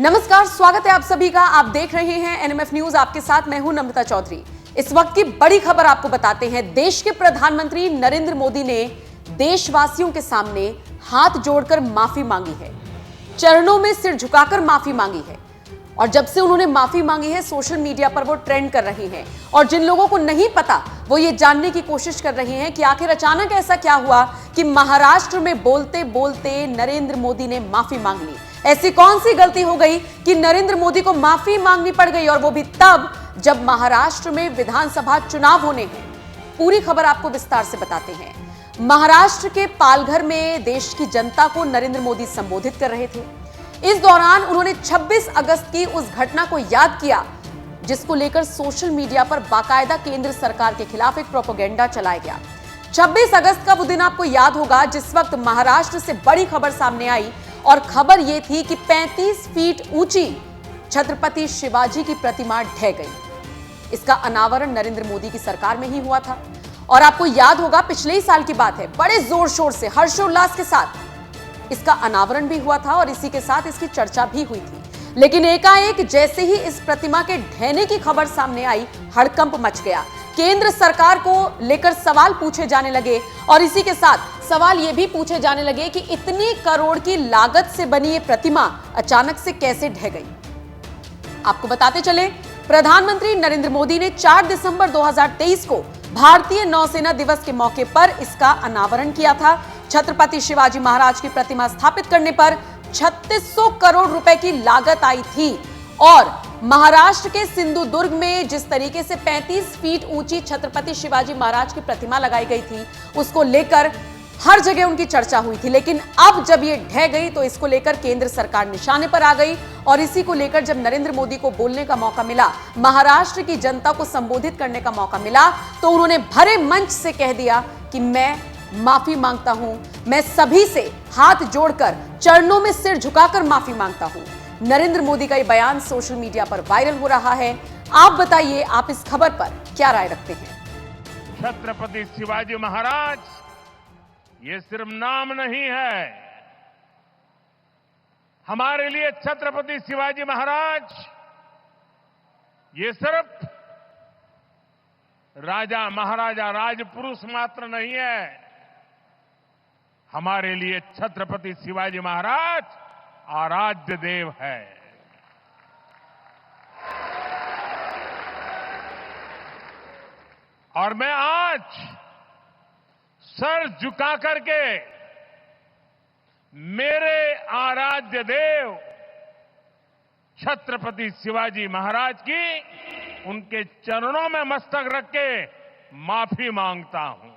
नमस्कार, स्वागत है आप सभी का। आप देख रहे हैं एनएमएफ न्यूज। आपके साथ मैं हूं नम्रता चौधरी। इस वक्त की बड़ी खबर आपको बताते हैं। देश के प्रधानमंत्री नरेंद्र मोदी ने देशवासियों के सामने हाथ जोड़कर माफी मांगी है, चरणों में सिर झुकाकर माफी मांगी है। और जब से उन्होंने माफी मांगी है, सोशल मीडिया पर वो ट्रेंड कर रही हैं। और जिन लोगों को नहीं पता, वो ये जानने की कोशिश कर रहे हैं कि आखिर अचानक ऐसा क्या हुआ कि महाराष्ट्र में बोलते बोलते नरेंद्र मोदी ने माफी मांग ली। ऐसी कौन सी गलती हो गई कि नरेंद्र मोदी को माफी मांगनी पड़ गई, और वो भी तब जब महाराष्ट्र में विधानसभा चुनाव होने हैं। पूरी खबर आपको विस्तार से बताते हैं। महाराष्ट्र के पालघर में देश की जनता को नरेंद्र मोदी संबोधित कर रहे थे। इस दौरान उन्होंने 26 अगस्त की उस घटना को याद किया, जिसको लेकर सोशल मीडिया पर बाकायदा केंद्र सरकार के खिलाफ एक प्रोपेगेंडा चलाया गया। 26 अगस्त का वो दिन आपको याद होगा जिस वक्त महाराष्ट्र से बड़ी खबर सामने आई, और खबर यह थी कि 35 फीट ऊंची छत्रपति शिवाजी की प्रतिमा ढह गई। इसका अनावरण नरेंद्र मोदी की सरकार में ही हुआ था। और आपको याद होगा, पिछले ही साल की बात है, बड़े जोर शोर से हर्षोल्लास के साथ इसका अनावरण भी हुआ था और इसी के साथ इसकी चर्चा भी हुई थी। लेकिन एकाएक जैसे ही इस प्रतिमा के ढहने की खबर सामने आई, हड़कंप मच गया। केंद्र सरकार को लेकर सवाल पूछे जाने लगे, और इसी के साथ सवाल यह भी पूछे जाने लगे कि इतनी करोड़ की लागत से बनी ये प्रतिमा अचानक से कैसे ढह गई। आपको बताते चले, प्रधानमंत्री नरेंद्र मोदी ने 4 दिसंबर 2023 को भारतीय नौसेना दिवस के मौके पर इसका अनावरण किया था। छत्रपति शिवाजी महाराज की प्रतिमा स्थापित करने पर 3600 करोड़ रुपए की लागत आई थी। और महाराष्ट्र के सिंधुदुर्ग में जिस तरीके से 35 फीट ऊंची छत्रपति शिवाजी महाराज की प्रतिमा लगाई गई थी, उसको लेकर हर जगह उनकी चर्चा हुई थी। लेकिन अब जब ये ढह गई तो इसको लेकर केंद्र सरकार निशाने पर आ गई। और इसी को लेकर जब नरेंद्र मोदी को बोलने का मौका मिला, महाराष्ट्र की जनता को संबोधित करने का मौका मिला, तो उन्होंने भरे मंच से कह दिया कि मैं माफी मांगता हूं, मैं सभी से हाथ जोड़कर चरणों में सिर झुकाकर माफी मांगता हूं। नरेंद्र मोदी का यह बयान सोशल मीडिया पर वायरल हो रहा है। आप बताइए, आप इस खबर पर क्या राय रखते हैं? छत्रपति शिवाजी महाराज ये सिर्फ नाम नहीं है। हमारे लिए छत्रपति शिवाजी महाराज ये सिर्फ राजा महाराजा राजपुरुष मात्र नहीं है। हमारे लिए छत्रपति शिवाजी महाराज आराध्य देव है। और मैं आज सर झुका करके मेरे आराध्य देव छत्रपति शिवाजी महाराज की उनके चरणों में मस्तक रख के माफी मांगता हूं।